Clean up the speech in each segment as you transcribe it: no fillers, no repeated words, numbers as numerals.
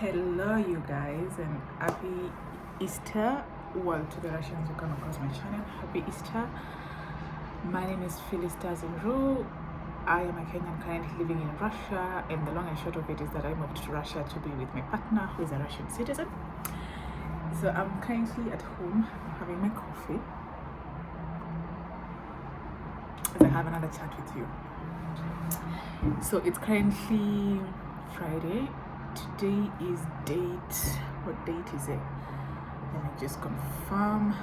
Hello you guys, and happy Easter. Well, to the Russians who come across my channel, happy Easter. My name is Philista Zinru. I am a Kenyan currently living in Russia, and the long and short of it is that I moved to Russia to be with my partner who is a Russian citizen. So I'm currently at home having my coffee as I have another chat with you. So it's currently Friday. Today is what date is it? Let me just confirm.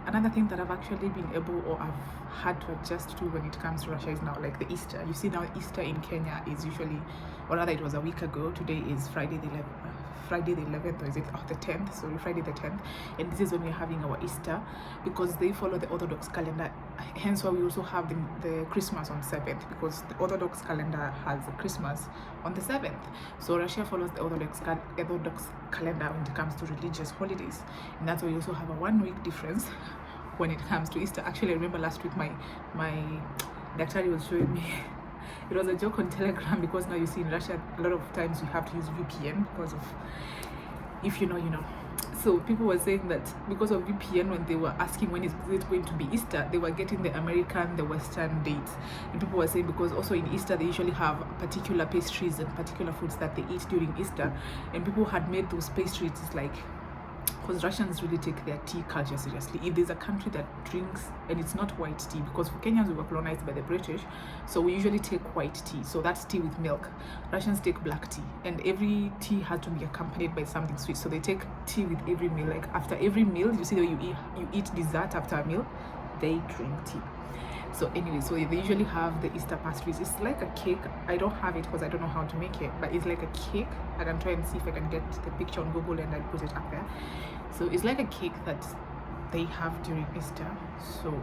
Another thing that I've actually been able, or I've had to adjust to when it comes to Russia, is now like the Easter. You see, now Easter in Kenya is usually, or rather it was a week ago. Today is Friday the 11th, or is it the 10th? Sorry, Friday the 10th. And this is when we're having our Easter, because they follow the Orthodox calendar. Hence why we also have the Christmas on 7th, because the Orthodox calendar has Christmas on the 7th. So Russia follows the Orthodox calendar when it comes to religious holidays. And that's why we also have a 1 week difference when it comes to Easter. Actually, I remember last week my doctor was showing me it was a joke on Telegram, because now you see in Russia a lot of times you have to use VPN because of, if you know, you know. So people were saying that because of VPN, when they were asking when is it going to be Easter, they were getting the American, the Western dates. And people were saying because also in Easter they usually have particular pastries and particular foods that they eat during Easter, and people had made those pastries like, because Russians really take their tea culture seriously. If there's a country that drinks, and it's not white tea, because for Kenyans we were colonized by the British, so we usually take white tea, so that's tea with milk. Russians take black tea, and every tea has to be accompanied by something sweet, so they take tea with every meal. Like after every meal, you see that you eat dessert after a meal, they drink tea. So anyway, so they usually have the Easter pastries. It's like a cake. I don't have it because I don't know how to make it, but it's like a cake. I can try and see if I can get the picture on Google and I'll put it up there. So it's like a cake that they have during Easter. So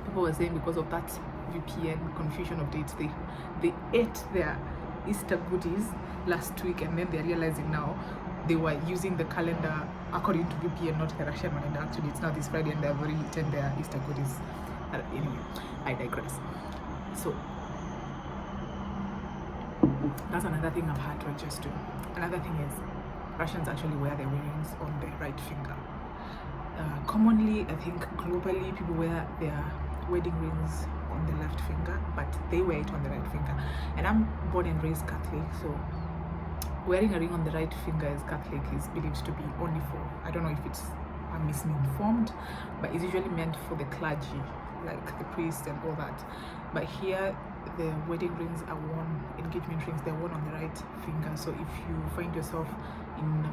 people were saying because of that VPN confusion of dates, they ate their Easter goodies last week, and then they're realizing now they were using the calendar according to VPN, not the Russian one, and actually it's now this Friday and they've already eaten their Easter goodies. Anyway, I digress. So that's another thing I've had to adjust to. Another thing is Russians actually wear their earrings on their right finger. Commonly, I think globally, people wear their wedding rings on the left finger, but they wear it on the right finger. And I'm born and raised Catholic, so wearing a ring on the right finger as Catholic is believed to be only for, I don't know if I'm misinformed, but it's usually meant for the clergy, like the priest and all that. But here the wedding rings are worn, engagement rings, they're worn on the right finger. So if you find yourself in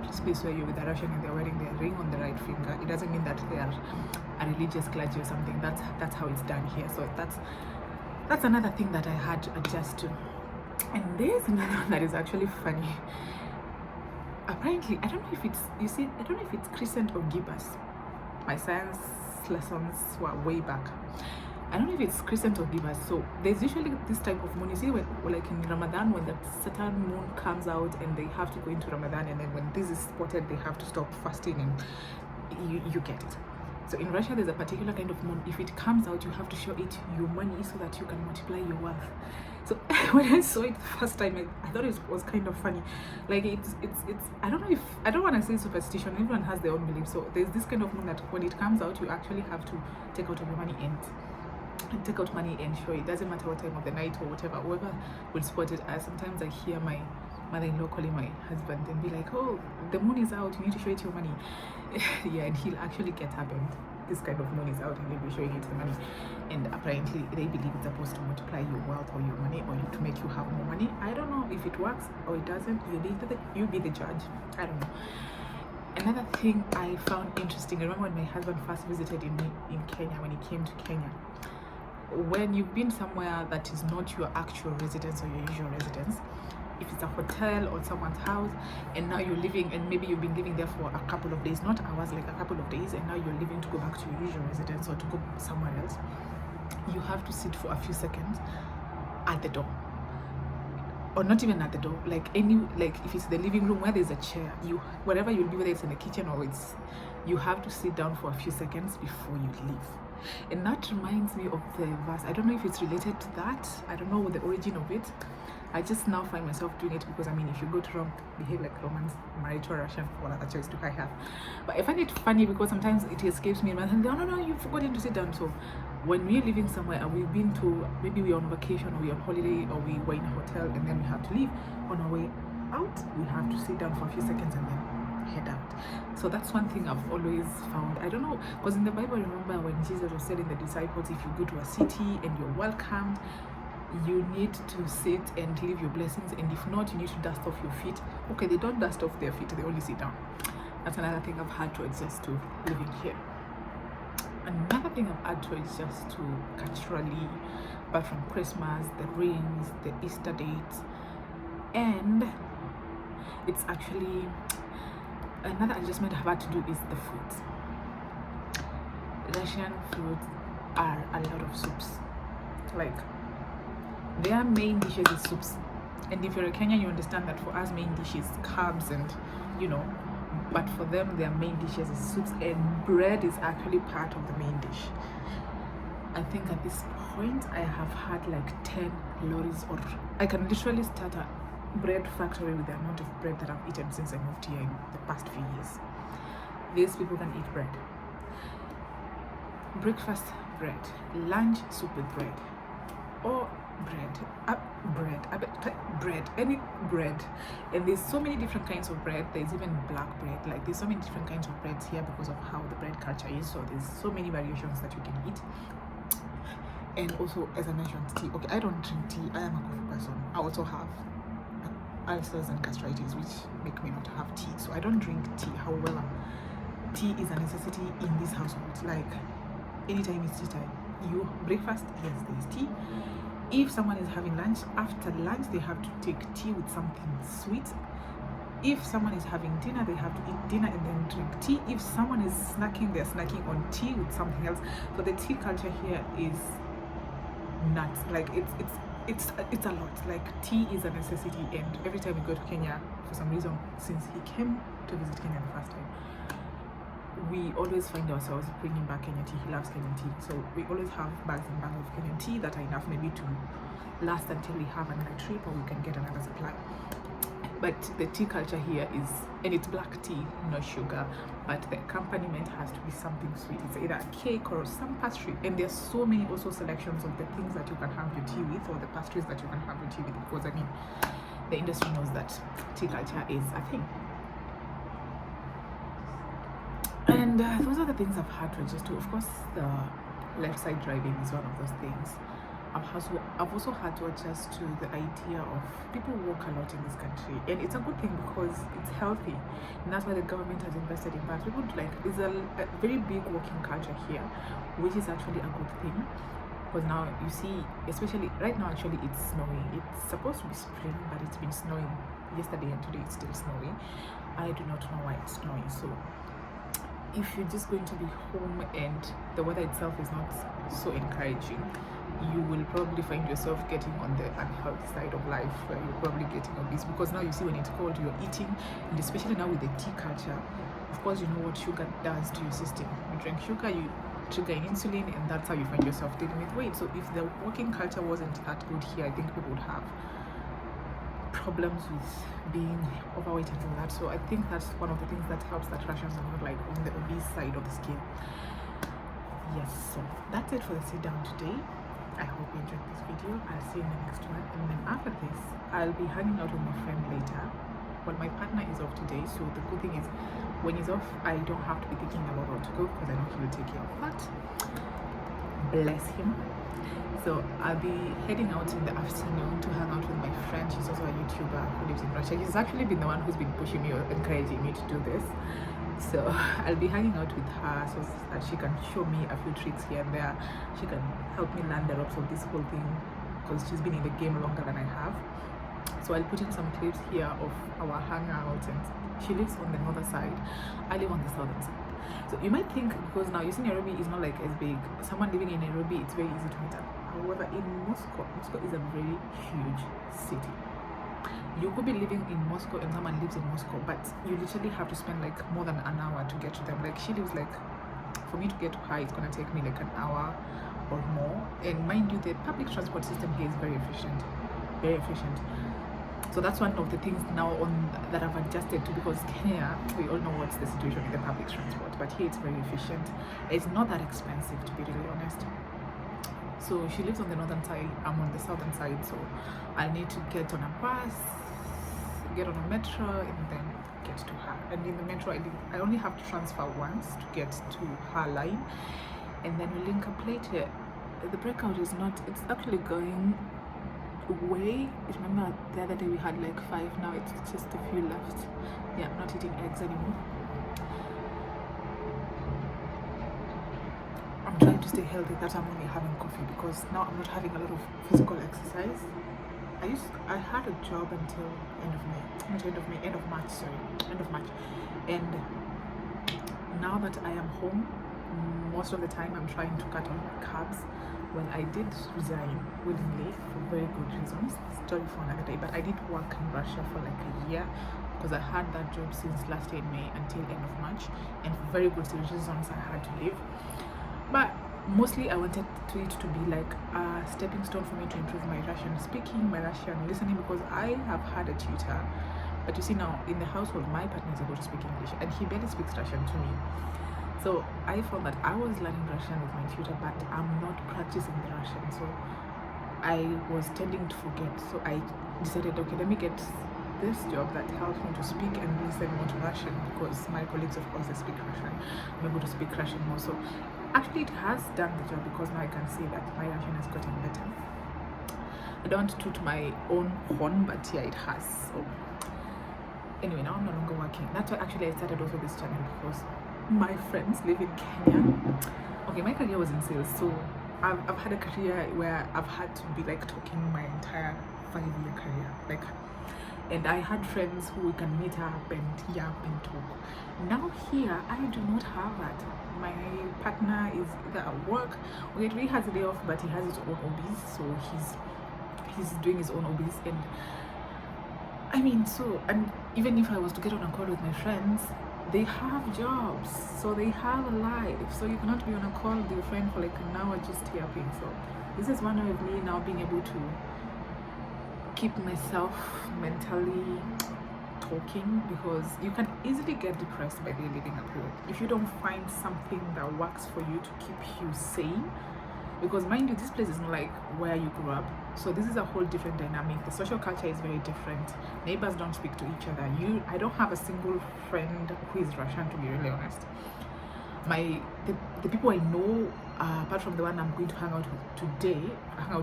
a space where you're with a Russian and they're wearing their ring on the right finger, it doesn't mean that they are a religious clergy or something. That's how it's done here. So that's another thing that I had to adjust to. And there's another one that is actually funny. Apparently, I don't know if it's crescent or gibbous. My science lessons were way back. I don't know if it's crescent or gibbous. So there's usually this type of moon. You see, when like in Ramadan, when the certain moon comes out and they have to go into Ramadan, and then when this is spotted, they have to stop fasting, and you get it. So in Russia, there's a particular kind of moon. If it comes out, you have to show it your money so that you can multiply your wealth. So when I saw it the first time, I thought it was kind of funny. Like it's I don't know if, I don't want to say superstition. Everyone has their own belief. So there's this kind of moon that when it comes out, you actually have to take out your money and show it. It doesn't matter what time of the night or whatever. Whoever will spot it. Sometimes I hear my mother-in-law calling my husband and be like, "Oh, the moon is out. You need to show it your money." Yeah, and he'll actually get up, and this kind of moon is out, and he'll be showing it the money. And apparently, they believe it's supposed to multiply your wealth or your money, or to make you have more money. I don't know if it works or it doesn't. You be the judge. I don't know. Another thing I found interesting, I remember when my husband first visited in Kenya, when he came to Kenya. When you've been somewhere that is not your actual residence or your usual residence, if it's a hotel or someone's house, and now you're living, and maybe you've been living there for a couple of days, not hours, like a couple of days, and now you're leaving to go back to your usual residence or to go somewhere else, you have to sit for a few seconds at the door. Or not even at the door, like if it's the living room where there's a chair, wherever you'll be, whether it's in the kitchen or you have to sit down for a few seconds before you leave. And that reminds me of the verse. I don't know if it's related to that. I don't know the origin of it. I just now find myself doing it because, I mean, if you go to Rome, behave like Romans, married to a Russian, what other choice do I have? But I find it funny because sometimes it escapes me and I think, no, you've forgotten to sit down. So when we're living somewhere and we've been to, maybe we're on vacation or we're on holiday or we were in a hotel and then we have to leave, on our way out, we have to sit down for a few seconds and then head out. So that's one thing I've always found. I don't know, because in the Bible, remember when Jesus was telling the disciples, if you go to a city and you're welcomed, you need to sit and leave your blessings, and if not, you need to dust off your feet. Okay, they don't dust off their feet, they only sit down. That's another thing I've had to adjust to living here. Another thing I've had to adjust to culturally, apart from Christmas, the rings, the Easter dates, and it's actually another adjustment I've had to do is the foods. Russian foods are a lot of soups. Like, their main dishes is soups, and if you're a Kenyan, you understand that for us main dish is carbs and but for them their main dishes is soups, and bread is actually part of the main dish. I think at this point I have had like 10 lorries, or I can literally start a bread factory with the amount of bread that I've eaten since I moved here in the past few years. These people can eat bread. Breakfast, bread. Lunch, soup with bread. Or bread, any bread. And there's so many different kinds of bread. There's even black bread. Like, there's so many different kinds of breads here because of how the bread culture is. So there's so many variations that you can eat. And also, as I mentioned, tea. Okay, I don't drink tea. I am a coffee person. I also have ulcers and gastritis, which make me not have tea. So I don't drink tea. However, tea is a necessity in this household. Like, anytime it's tea time. You breakfast, yes, there's tea. If someone is having lunch, after lunch they have to take tea with something sweet. If someone is having dinner, they have to eat dinner and then drink tea. If someone is snacking, they're snacking on tea with something else. So the tea culture here is nuts. Like, it's a lot. Like, tea is a necessity, and every time we go to Kenya, for some reason, since he came to visit Kenya the first time, we always find ourselves bringing back Kenyan tea. He loves Kenyan tea, so we always have bags and bags of Kenyan tea that are enough maybe to last until we have another trip or we can get another supply. But the tea culture here is, and it's black tea, no sugar, but the accompaniment has to be something sweet. It's either a cake or some pastry, and there's so many also selections of the things that you can have your tea with, or the pastries that you can have your tea with, because I mean, the industry knows that tea culture is a thing. And those are the things I've had to adjust to. Of course, the left side driving is one of those things. I've also had to adjust to the idea of people walk a lot in this country, and it's a good thing because it's healthy, and that's why the government has invested in that. People there's a very big walking culture here, which is actually a good thing, because now you see, especially right now, actually it's snowing. It's supposed to be spring, but it's been snowing yesterday and today. It's still snowing. I do not know why it's snowing. So if you're just going to be home and the weather itself is not so encouraging, you will probably find yourself getting on the unhealthy side of life, where you're probably getting obese, because now you see, when it's cold, you're eating, and especially now with the tea culture, of course, you know what sugar does to your system. You drink sugar, you trigger insulin, and that's how you find yourself dealing with weight. So if the working culture wasn't that good here, I think people would have problems with being overweight and all that. So I think that's one of the things that helps, that Russians are not like on the obese side of the scale. Yes, so that's it for the sit down today. I hope you enjoyed this video. I'll see you in the next one, and then after this I'll be hanging out with my friend later. Well, my partner is off today, so the good thing is when he's off, I don't have to be thinking about where to go, because I know he will take care of that. Bless him. So I'll be heading out in the afternoon to hang out with my friend. She's also a YouTuber who lives in Russia. She's actually been the one who's been pushing me or encouraging me to do this. So I'll be hanging out with her so that she can show me a few tricks here and there. She can help me learn the ropes of this whole thing, because she's been in the game longer than I have. So I'll put in some clips here of our hangout, and she lives on the northern side, I live on the southern side. So you might think, because now you see Nairobi is not like as big, someone living in Nairobi, it's very easy to meet up. However, in Moscow is a very huge city. You could be living in Moscow and someone lives in Moscow, but you literally have to spend like more than an hour to get to them. Like, she lives like for me to get to her, it's gonna take me like an hour or more. And mind you, the public transport system here is very efficient, very efficient. So that's one of the things now that I've adjusted to, because Kenya, we all know what's the situation with the public transport, but here it's very efficient. It's not that expensive, to be really honest. So she lives on the northern side, I'm on the southern side, so I need to get on a bus, get on a metro, and then get to her. And in the metro, I only have to transfer once to get to her line, and then we link up later. The breakout is not, it's actually going away. Remember the other day we had like 5, now it's just a few left. Yeah, I'm not eating eggs anymore. I'm trying to stay healthy, that I'm only having coffee, because now I'm not having a lot of physical exercise. I had a job until end of March, and now that I am home, most of the time I'm trying to cut on my carbs. Well, I did resign willingly for very good reasons, story for another day, but I did work in Russia for like a year, because I had that job since last year in May until end of March, and for very good reasons I had to leave. But mostly I wanted it to be like a stepping stone for me to improve my Russian speaking, my Russian listening, because I have had a tutor. But you see, now in the household, my partner is able to speak English and he barely speaks Russian to me. So I found that I was learning Russian with my tutor, but I'm not practicing the Russian. So I was tending to forget. So I decided, okay, let me get this job that helps me to speak and listen more to Russian, because my colleagues, of course, they speak Russian. I'm able to speak Russian more. So actually it has done the job, because now I can see that my Russian has gotten better. I don't want to toot my own horn, but yeah, it has. So anyway, now I'm no longer working. That's why actually I started also this channel, because my friends live in Kenya. Okay, my career was in sales, so I've had a career where I've had to be like talking my entire 5-year career, like, and I had friends who we can meet up and yap and talk. Now here I do not have that. My partner is either at work, or he really has a day off, but he has his own hobbies, so he's doing his own hobbies. And I mean, so, and even if I was to get on a call with my friends, they have jobs, so they have a life, so you cannot be on a call with your friend for like an hour just yapping. So this is one way of me now being able to keep myself mentally talking, because you can easily get depressed by living abroad if you don't find something that works for you to keep you sane. Because mind you, this place is not like where you grew up, so this is a whole different dynamic. The social culture is very different. Neighbors don't speak to each other. I don't have a single friend who is Russian, to be really honest. The people I know, apart from the one I'm going to hang out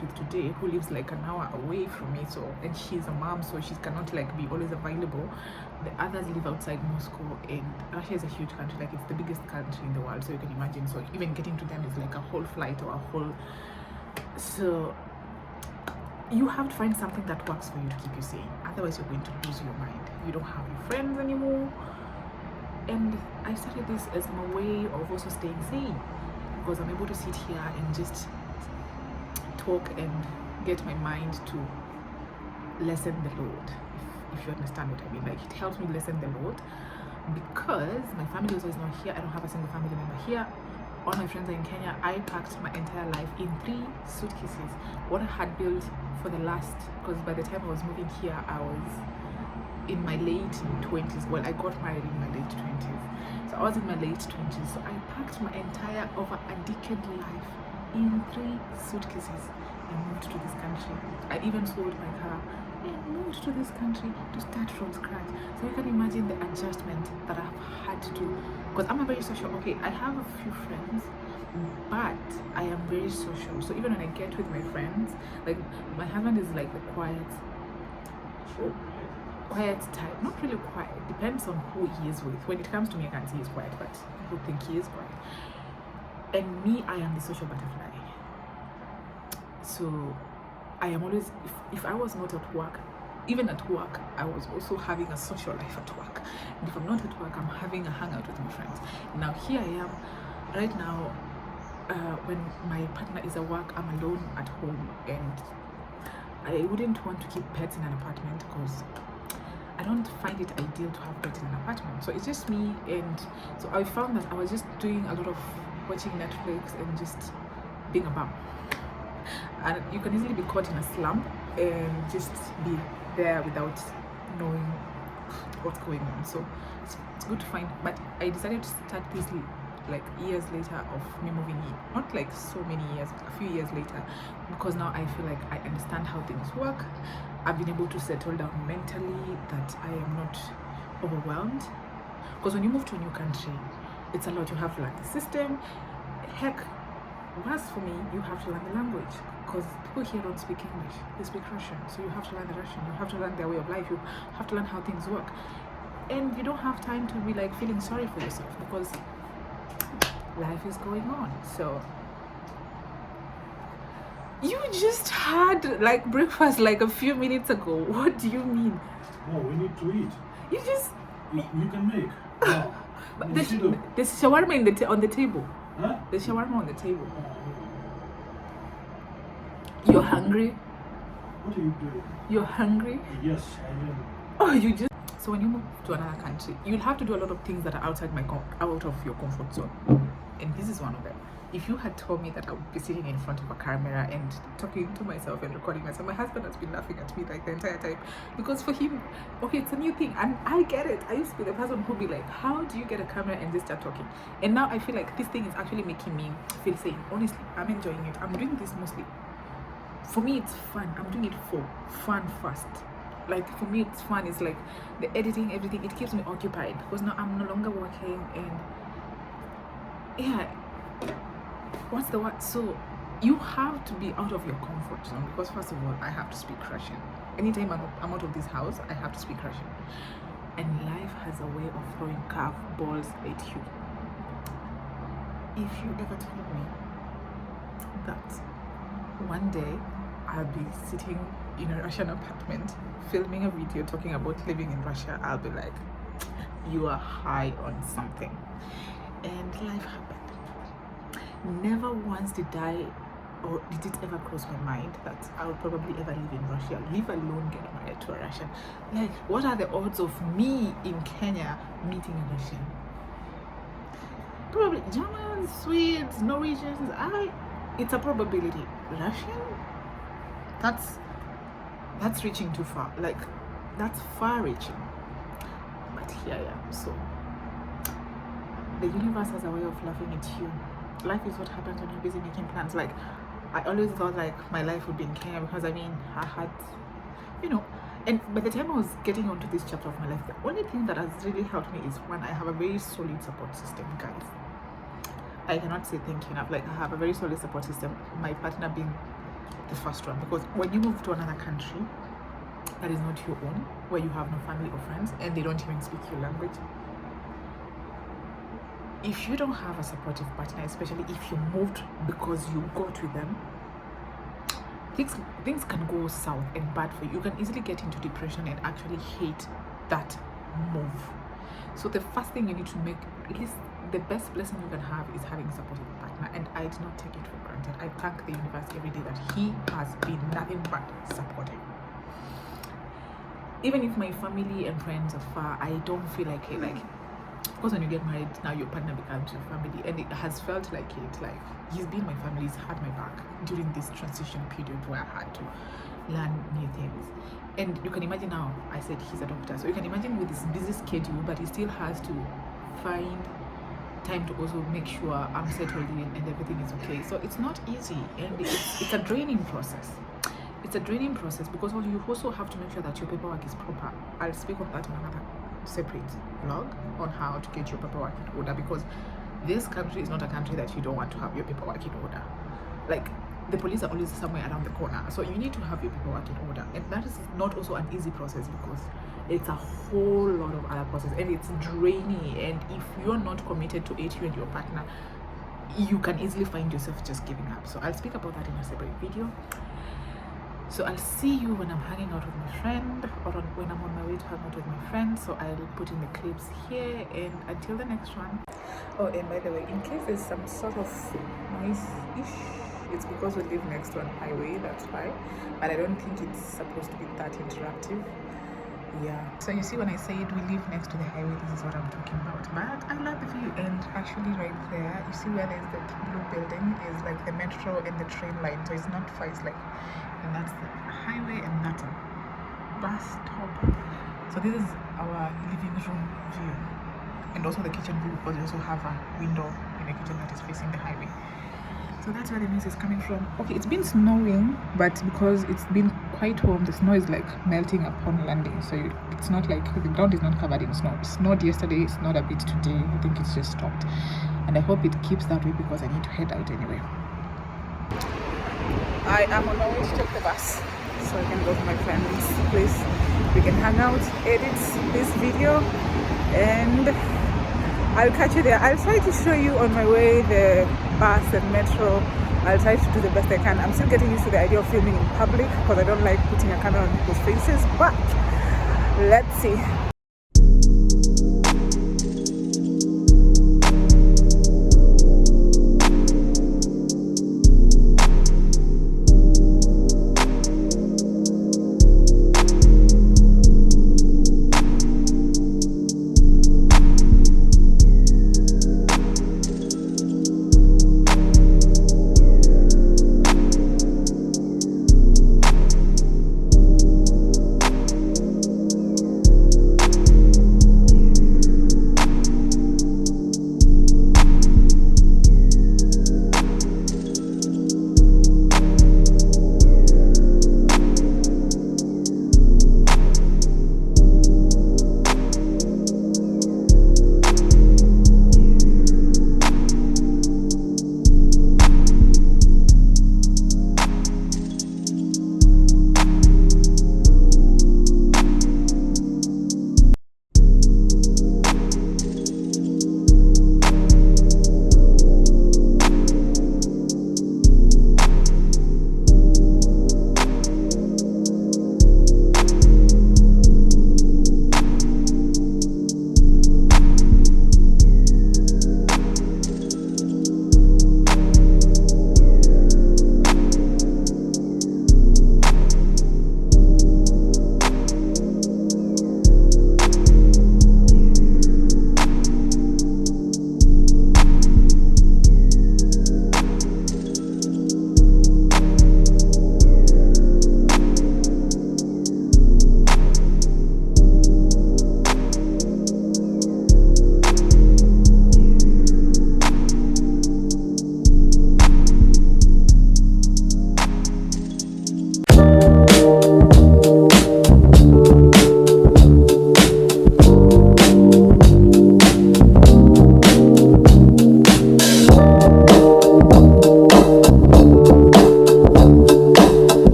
with today, who lives like an hour away from me, so, and she's a mom, so she cannot like be always available. The others live outside Moscow, and Russia is a huge country, like it's the biggest country in the world, so you can imagine. So even getting to them is like a whole flight or a whole. So you have to find something that works for you to keep you sane. Otherwise, you're going to lose your mind. You don't have your friends anymore. And I started this as my way of also staying sane, because I'm able to sit here and just talk and get my mind to lessen the load, if you understand what I mean. Like, it helps me lessen the load, because my family also is not here. I don't have a single family member here. All my friends are in Kenya. I packed my entire life in 3 suitcases. What I had built for the last, because by the time I was moving here, I was in my late 20s. Well, I got married in my late 20s, so I was in my late 20s. So I packed my entire over a decade life in 3 suitcases and moved to this country. I even sold my car and moved to this country to start from scratch. So you can imagine the adjustment that I've had to do, because I'm a very social. Okay, I have a few friends, but I am very social. So even when I get with my friends, like my husband is like the quiet type. Not really quiet, depends on who he is with. When it comes to me, I can't say he's quiet, but people think he is quiet. And me, I am the social butterfly. So I am always, if I was not at work, even at work, I was also having a social life at work. And if I'm not at work, I'm having a hangout with my friends. Now here I am right now. When my partner is at work, I'm alone at home, and I wouldn't want to keep pets in an apartment, because I don't find it ideal to have pets in an apartment. So it's just me, and so I found that I was just doing a lot of watching Netflix and just being a bum. And you can easily be caught in a slump and just be there without knowing what's going on. So it's good to find. But I decided to start this like years later of me moving in, not like so many years, a few years later, because now I feel like I understand how things work. I've been able to settle down mentally, that I am not overwhelmed. Because when you move to a new country, it's a lot. You have to learn the system. Heck, worse for me, you have to learn the language, because people here don't speak English, they speak Russian. So you have to learn the Russian, you have to learn their way of life, you have to learn how things work. And you don't have time to be like feeling sorry for yourself, because life is going on. So you just had like breakfast like a few minutes ago. What do you mean? No, we need to eat. You just You can make. No. but there's shawarma on the table. Huh? There's shawarma on the table. You're hungry? What are you doing? You're hungry? Yes, I am. Oh, you just... So when you move to another country, you'll have to do a lot of things that are out of your comfort zone. And this is one of them. If you had told me that I would be sitting in front of a camera and talking to myself and recording myself, my husband has been laughing at me like the entire time, because for him, okay, it's a new thing, and I get it. I used to be the person who'd be like, how do you get a camera and just start talking? And now I feel like this thing is actually making me feel sane. Honestly, I'm enjoying it. I'm doing this mostly. For me, it's fun. I'm doing it for fun first. Like, for me, it's fun. It's like the editing, everything. It keeps me occupied, because now I'm no longer working. And yeah, what's the word? So you have to be out of your comfort zone, because first of all, I have to speak Russian. Anytime I'm out of this house, I have to speak Russian. And life has a way of throwing curveballs at you. If you ever told me that one day I'll be sitting in a Russian apartment filming a video talking about living in Russia, I'll be like, you are high on something. And life happened. Never once did it ever cross my mind that I would probably ever live in Russia, leave alone get married to a Russian. Like, what are the odds of me in Kenya meeting a Russian? Probably Germans, Swedes, Norwegians. It's a probability. Russian? That's reaching too far. Like, that's far reaching. But here I am. So the universe has a way of laughing at you. Life is what happens when you're busy making plans. Like, I always thought like my life would be in Kenya, because I mean, I had, and by the time I was getting onto this chapter of my life, the only thing that has really helped me is, one, I have a very solid support system, guys. I cannot say thank you enough. Like, I have a very solid support system, my partner being the first one, because when you move to another country that is not your own, where you have no family or friends, and they don't even speak your language, if you don't have a supportive partner, especially if you moved because you got with them, things can go south and bad for you. You can easily get into depression and actually hate that move. So the first thing you need to make, at least the best blessing you can have, is having a supportive partner. And I do not take it for granted. I thank the universe every day that he has been nothing but supportive. Even if my family and friends are far, I don't feel like it. Like, of course, when you get married, now your partner becomes your family, and it has felt like it. Like, he's been my family, he's had my back during this transition period where I had to learn new things. And you can imagine now, I said he's a doctor, so you can imagine with this busy schedule, but he still has to find time to also make sure I'm settled in and everything is okay. So it's not easy, and it's a draining process. It's a draining process, because you also have to make sure that your paperwork is proper. I'll speak of that in another separate vlog on how to get your paperwork in order, because this country is not a country that you don't want to have your paperwork in order. Like, the police are always somewhere around the corner, so you need to have your paperwork in order, and that is not also an easy process, because it's a whole lot of other process, and it's draining. And if you're not committed to it, you and your partner, you can easily find yourself just giving up. So I'll speak about that in a separate video. So I'll see you when I'm hanging out with my friend, or when I'm on my way to hang out with my friend. So I'll put in the clips here, and until the next one. Oh, and by the way, in case there's some sort of noise-ish, it's because we live next to an highway, that's why. But I don't think it's supposed to be that interruptive. Yeah, so you see, when I said we live next to the highway, this is what I'm talking about. But I love the view, and actually right there, you see where there's that blue building is like the metro and the train line, so it's not far, it's like, and that's the highway and that's a bus stop. So this is our living room view, and also the kitchen view, because we also have a window in the kitchen that is facing the highway. So that's where the news is coming from. Okay, it's been snowing, but because it's been quite warm, the snow is like melting upon landing. So it's not like the ground is not covered in snow. It snowed yesterday, it's not a bit today. I think it's just stopped. And I hope it keeps that way because I need to head out anyway. I am on my way to take the bus. So I can go to my friend's place. We can hang out, edit this video, and I'll catch you there. I'll try to show you on my way the bus and metro. I'll try to do the best I can. I'm still getting used to the idea of filming in public because I don't like putting a camera on people's faces, but let's see.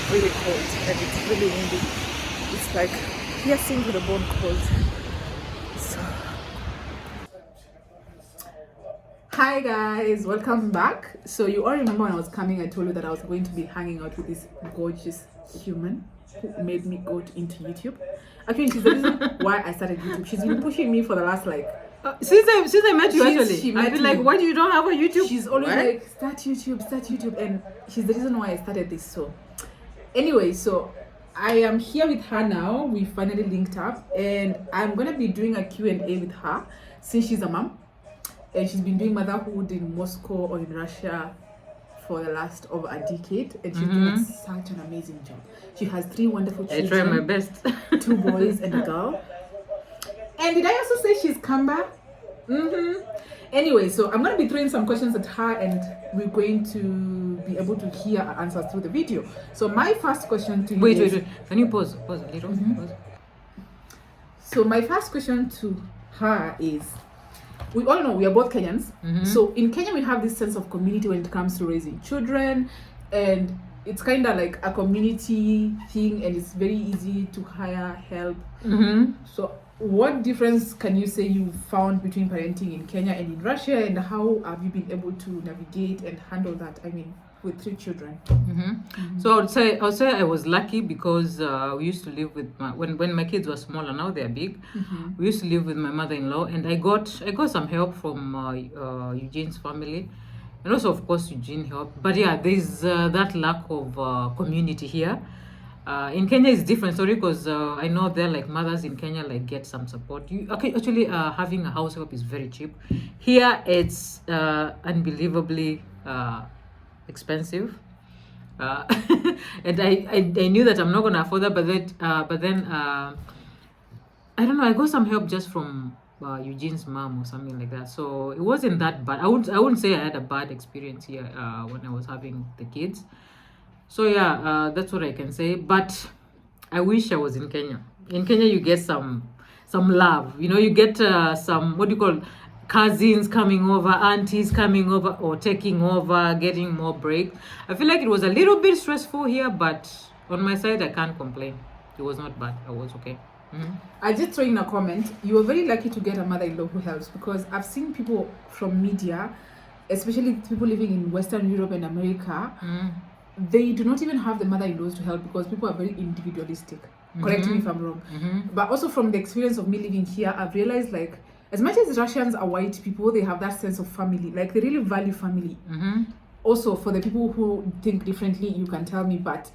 Really cold and it's really windy. It's like piercing to the bone cold. So hi guys, welcome back. So you all remember when I was coming, I told you that I was going to be hanging out with this gorgeous human who made me go into YouTube. Actually, she's the reason why I started YouTube. She's been pushing me for the last since I met you, I've been like, why do you don't have a YouTube? She's always like, start YouTube, and she's the reason why I started this. So anyway, so I am here with her now. We finally linked up, and I'm gonna be doing a Q&A with her since she's a mom, and she's been doing motherhood in Moscow or in Russia for the last over a decade, and she's doing such an amazing job. She has 3 wonderful children. I try my best. 2 boys and a girl. And did I also say she's Kamba? Anyway, so I'm going to be throwing some questions at her, and we're going to be able to hear her answers through the video. So my first question to you is... Wait. Can you pause a little? Pause. So my first question to her is, we all know we are both Kenyans. So in Kenya, we have this sense of community when it comes to raising children, and it's kind of like a community thing, and it's very easy to hire help. So what difference can you say you found between parenting in Kenya and in Russia, and how have you been able to navigate and handle that? I mean, with 3 children. So I would say I was lucky because we used to live with when my kids were smaller. Now they're big. We used to live with my mother-in-law, and I got some help from Eugene's family, and also of course Eugene helped. But yeah, there's that lack of community here. In Kenya is different, sorry, because I know there like mothers in Kenya like get some support. Actually having a house help is very cheap. Here it's unbelievably expensive. And I knew that I'm not gonna afford that, but then I don't know, I got some help just from Eugene's mom or something like that. So it wasn't that bad. I wouldn't say I had a bad experience here when I was having the kids. So yeah, that's what I can say. But I wish I was in Kenya. In Kenya, you get some love. You know, you get some, what do you call, cousins coming over, aunties coming over or taking over, getting more break. I feel like it was a little bit stressful here, but on my side, I can't complain. It was not bad. I was okay. I just throw in a comment. You were very lucky to get a mother-in-law who helps, because I've seen people from media, especially people living in Western Europe and America, they do not even have the mother-in-laws to help because people are very individualistic. Correct me if I'm wrong. But also from the experience of me living here, I've realized like as much as Russians are white people, they have that sense of family. Like they really value family. Also, for the people who think differently, you can tell me. But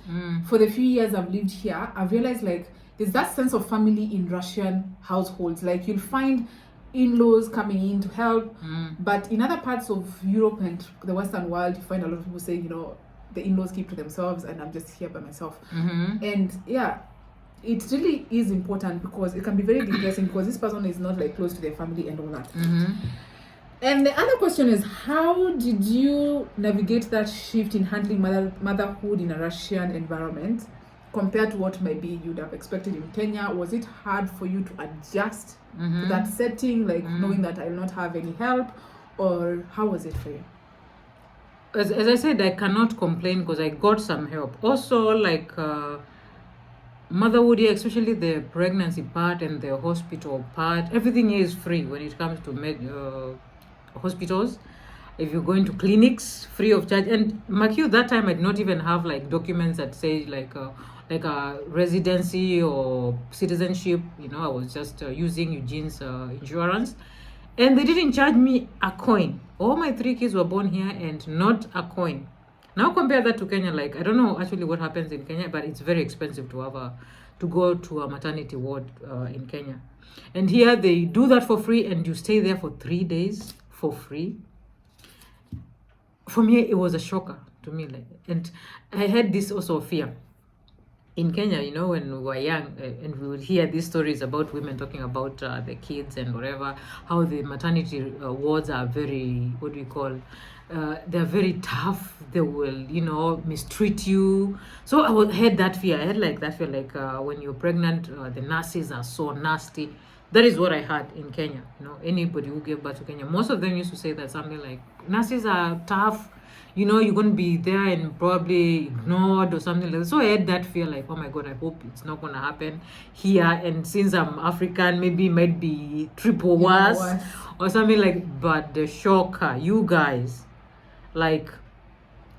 for the few years I've lived here, I've realized like there's that sense of family in Russian households. Like you'll find in-laws coming in to help. But in other parts of Europe and the Western world, you find a lot of people saying, you know, the in-laws keep to themselves and I'm just here by myself. And yeah, it really is important because it can be very depressing because this person is not like close to their family and all that. And the other question is, how did you navigate that shift in handling motherhood in a Russian environment compared to what maybe you'd have expected in Kenya? Was it hard for you to adjust to that setting, like knowing that I will not have any help, or how was it for you? As I said, I cannot complain because I got some help. Also, like motherhood here, especially the pregnancy part and the hospital part, everything here is free when it comes to hospitals. If you're going to clinics, free of charge. And Makio, that time I did not even have like documents that say like a residency or citizenship. You know, I was just using Eugene's insurance. And they didn't charge me a coin. All my 3 kids were born here and not a coin. Now compare that to Kenya. Like, I don't know actually what happens in Kenya, but it's very expensive to go to a maternity ward in Kenya. And here they do that for free and you stay there for 3 days for free. For me, it was a shocker to me. Like, and I had this also fear. In Kenya, you know, when we were young and we would hear these stories about women talking about the kids and whatever, how the maternity wards are very, what do you call, they're very tough. They will, you know, mistreat you. So I had that fear. I had like that fear, like when you're pregnant, the nurses are so nasty. That is what I had in Kenya. You know, anybody who gave birth to Kenya, most of them used to say that something like, nurses are tough. You know, you're going to be there and probably ignored or something like that. So I had that fear like, oh my God, I hope it's not going to happen here. And since I'm African, maybe it might be triple worse or something like. But the shocker, you guys, like,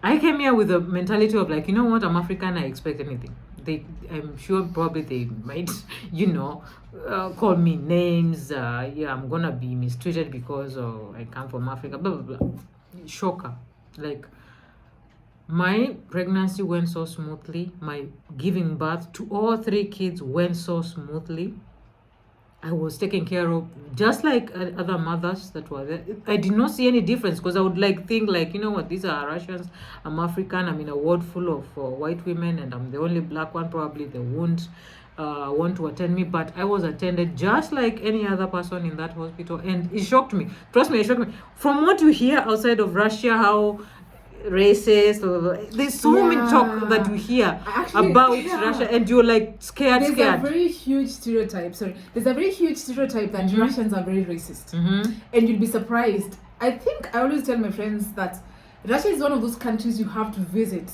I came here with a mentality of like, you know what, I'm African, I expect anything. I'm sure probably they might, you know, call me names. Yeah, I'm going to be mistreated because I come from Africa, blah, blah, blah. Shocker. Like, my pregnancy went so smoothly. My giving birth to all 3 kids went so smoothly. I was taken care of just like other mothers that were there. I did not see any difference because I would like think like, you know what, these are Russians, I'm African, I'm in a ward full of white women and I'm the only black one. Probably they won't want to attend me, but I was attended just like any other person in that hospital, and it shocked me. Trust me, it shocked me. From what you hear outside of Russia, how racist, there's so many talk that you hear about Russia, and you're like scared. There's a very huge stereotype. There's a very huge stereotype that Russians are very racist, and you'll be surprised. I think I always tell my friends that Russia is one of those countries you have to visit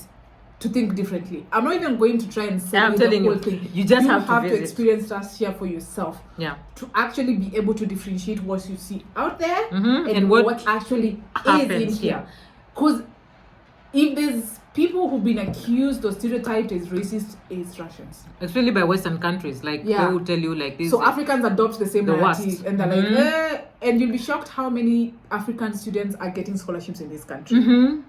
to think differently. I'm not even going to try and say I'm the telling whole you, thing. you just have to visit. Experience Russia for yourself. Yeah. To actually be able to differentiate what you see out there and what actually happens is in here. Because if there's people who've been accused or stereotyped as racist, it's Russians. Especially by Western countries. Like, they will tell you like this. So Africans adopt the same narrative. worst. And they're like, and you'll be shocked how many African students are getting scholarships in this country.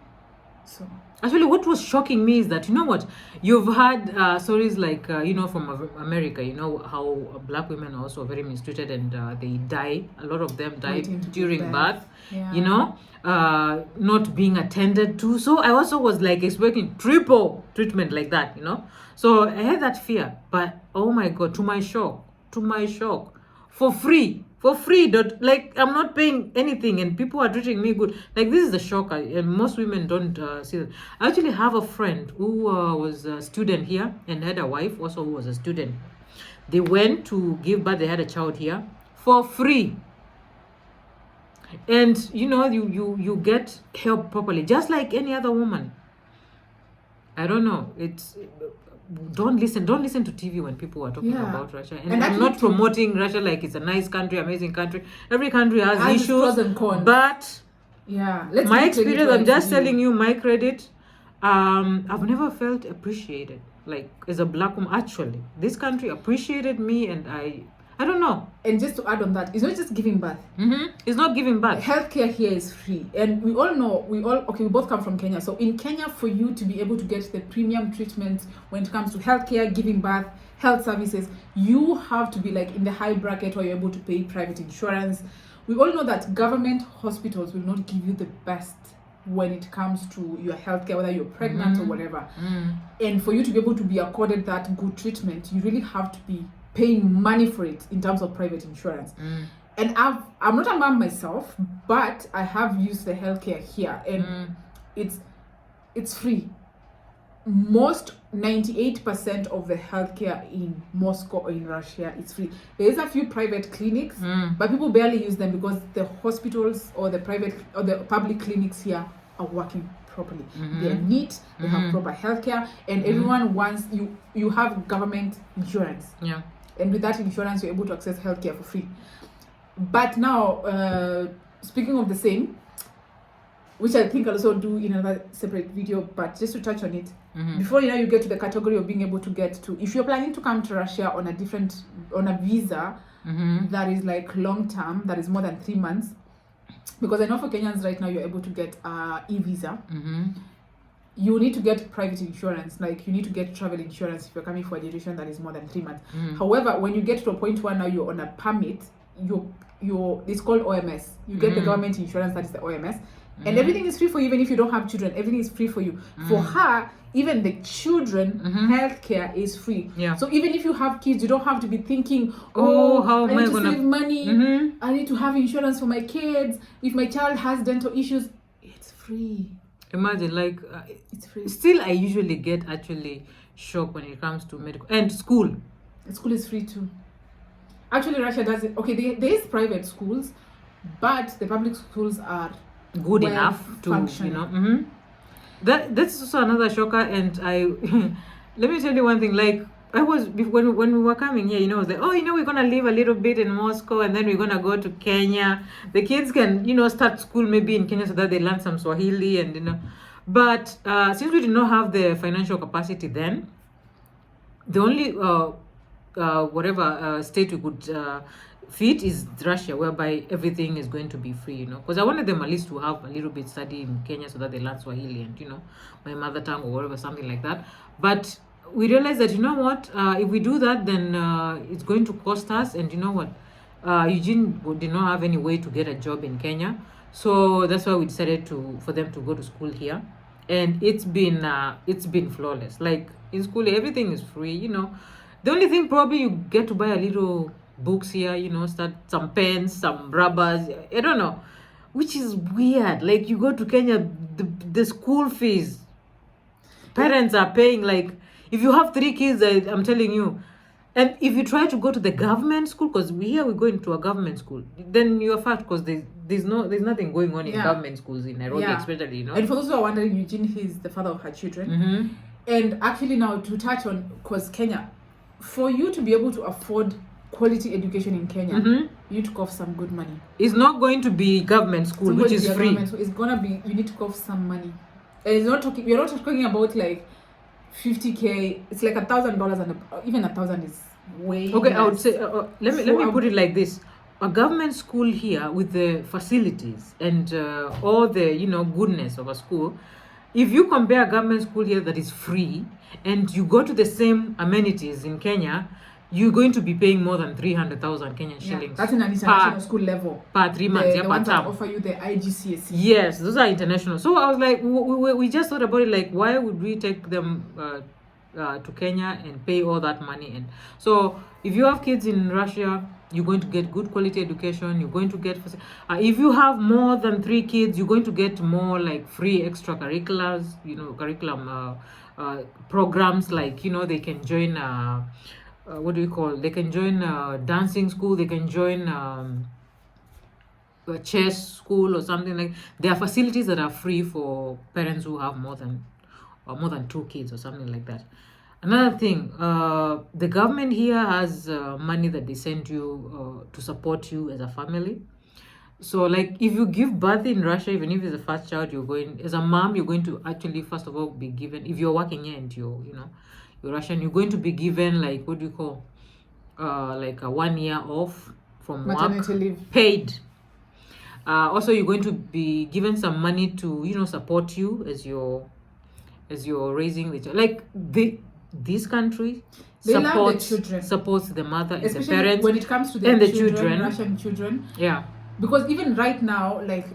So actually, what was shocking me is that, you know what, you've had stories like, you know, from America, you know, how black women are also very mistreated, and they die. A lot of them die during birth, you know, not being attended to. So I also was like expecting triple treatment like that, you know. So I had that fear, but oh my God, to my shock, for free, like I'm not paying anything, and people are treating me good. Like, this is the shock, and most women don't see that. I actually have a friend who was a student here and had a wife also who was a student. They went to give birth, they had a child here for free, and you know, you get help properly just like any other woman. I don't know, it's don't listen to TV when people are talking about Russia, and I'm not promoting Russia like it's a nice country, amazing country. Every country has issues, pros and cons. But my experience, I'm just telling you my credit. I've never felt appreciated like as a black woman. Actually, this country appreciated me, and I don't know. And just to add on that, it's not just giving birth. It's not giving birth. Healthcare here is free. And we all know, we both come from Kenya. So in Kenya, for you to be able to get the premium treatment when it comes to healthcare, giving birth, health services, you have to be like in the high bracket where you're able to pay private insurance. We all know that government hospitals will not give you the best when it comes to your healthcare, whether you're pregnant or whatever. And for you to be able to be accorded that good treatment, you really have to be paying money for it in terms of private insurance. And I'm not a mom myself, but I have used the healthcare here, and it's free. Most 98% of the healthcare in Moscow or in Russia is free. There is a few private clinics, but people barely use them because the hospitals or the private or the public clinics here are working properly. They're neat, they have proper healthcare, and everyone wants you have government insurance. And with that insurance, you're able to access healthcare for free. But now, speaking of the same, which I think I'll also do in another separate video, but just to touch on it, before you get to the category of being able to get to, if you're planning to come to Russia on a visa that is like long term, that is more than 3 months, because I know for Kenyans right now you're able to get e-visa. You need to get private insurance, like you need to get travel insurance if you're coming for a duration that is more than 3 months. However, when you get to a point where now you're on a permit, it's called OMS. You get the government insurance, that is the OMS, and everything is free for you. Even if you don't have children, everything is free for you. For her, even the children healthcare is free. So even if you have kids, you don't have to be thinking, how am I going to save money? I need to have insurance for my kids. If my child has dental issues, it's free. Imagine, like, it's free. Still, I usually get actually shocked when it comes to medical and school. School is free too. Actually, Russia does it. Okay, there is private schools, but the public schools are good enough to function. That's also another shocker. And I let me tell you one thing. Like, I was when we were coming here, I was like, we're gonna live a little bit in Moscow, and then we're gonna go to Kenya. The kids can, start school maybe in Kenya so that they learn some Swahili, and But since we did not have the financial capacity then, the only state we could fit is Russia, whereby everything is going to be free. Because I wanted them at least to have a little bit study in Kenya so that they learn Swahili and my mother tongue or whatever, something like that. But we realized that, if we do that, then it's going to cost us. And Eugene did not have any way to get a job in Kenya. So that's why we decided for them to go to school here. And it's been flawless. Like, in school, everything is free, The only thing probably you get to buy a little books here, start some pens, some rubbers, I don't know, which is weird. Like, you go to Kenya, the school fees, parents are paying, like, if you have 3 kids, I'm telling you, and if you try to go to the government school, because we're going to a government school, then you're fucked, because there's nothing going on in government schools in Nairobi, especially, And for those who are wondering, Eugene, he's the father of her children. And actually now to touch on, because Kenya, for you to be able to afford quality education in Kenya, you need to cough some good money. It's not going to be government school, which is free. So it's gonna be, you need to cough some money. And it's not talking, we're not talking about like 50K. It's like $1,000, and even 1,000 is way Okay, less. I would say let me put it like this: a government school here with the facilities and all the goodness of a school. If you compare a government school here that is free and you go to the same amenities in Kenya, you're going to be paying more than 300,000 Kenyan shillings. That's in an international school level. Per 3 months, The per ones that term. offer you the IGCSE. Yes, those are international. So I was like, we just thought about it, like, why would we take them to Kenya and pay all that money? And so if you have kids in Russia, you're going to get good quality education. You're going to get if you have more than 3 kids, you're going to get more like free extracurriculars, curriculum programs, like they can join they can join dancing school, they can join a chess school or something. Like, there are facilities that are free for parents who have more than 2 kids or something like that. Another thing, the government here has money that they send you to support you as a family. So like, if you give birth in Russia, even if it's a first child, as a mom, you're going to actually first of all be given, if you're working here and you're Russian, you're going to be given like, what do you call, like a 1 year off from maternity work, leave, paid. Also, you're going to be given some money to support you as you're raising the child. Like, this country supports the mother and the parents when it comes to the children, Russian children. Yeah. Because even right now, like,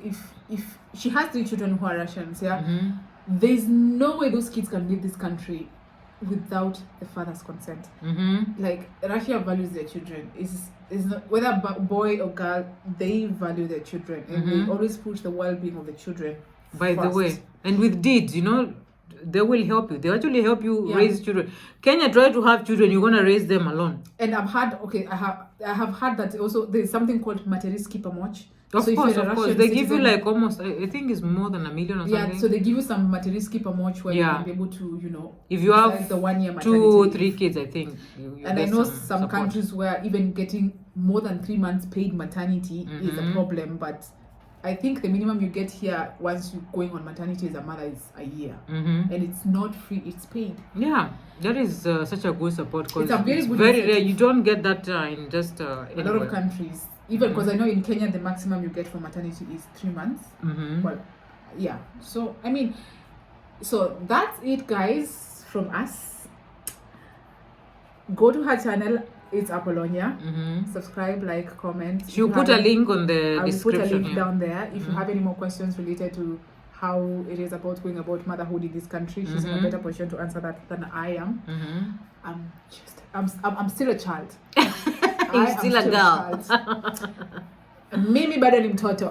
if she has 3 children who are Russians, there's no way those kids can leave this country without the father's consent. Like, Russia values their children. Is not whether boy or girl, they value their children, and they always put the well-being of the children by first. the way. And with deeds, they will help you. They actually help you raise children. Kenya, try to have children, you're gonna raise them alone. And I have heard that also there's something called Materiski Pomoch. Of course. They give you like almost, I think it's more than $1 million or something. Yeah, so they give you some Materiski Pomoch where you can be able to, if you have the 1 year 2 or 3 kids, I think. And I know some countries where even getting more than 3 months paid maternity is a problem, but I think the minimum you get here once you're going on maternity as a mother is a year. And it's not free, it's paid. Yeah, that is such a good support, because it's very rare. You don't get that in just a lot of countries. Even because I know in Kenya the maximum you get for maternity is 3 months. Well, yeah. So I mean, so that's it, guys, from us. Go to her channel. It's Apollonia. Subscribe, like, comment. She'll put a link on the description. I'll put a link down there. If you have any more questions related to how it is about going about motherhood in this country, she's in a better position to answer that than I am. I'm still a child. I'm still a girl. Maybe better than Toto.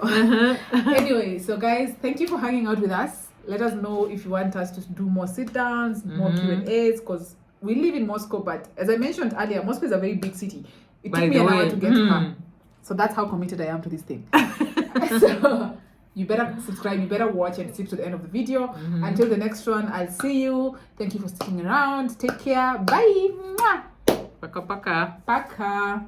Anyway, so guys, thank you for hanging out with us. Let us know if you want us to do more sit-downs, more Q&As, because we live in Moscow, but as I mentioned earlier, Moscow is a very big city. It took me an hour to get her. So that's how committed I am to this thing. So you better subscribe, you better watch and stick to the end of the video. Until the next one, I'll see you. Thank you for sticking around. Take care. Bye. Paka paka. Paka.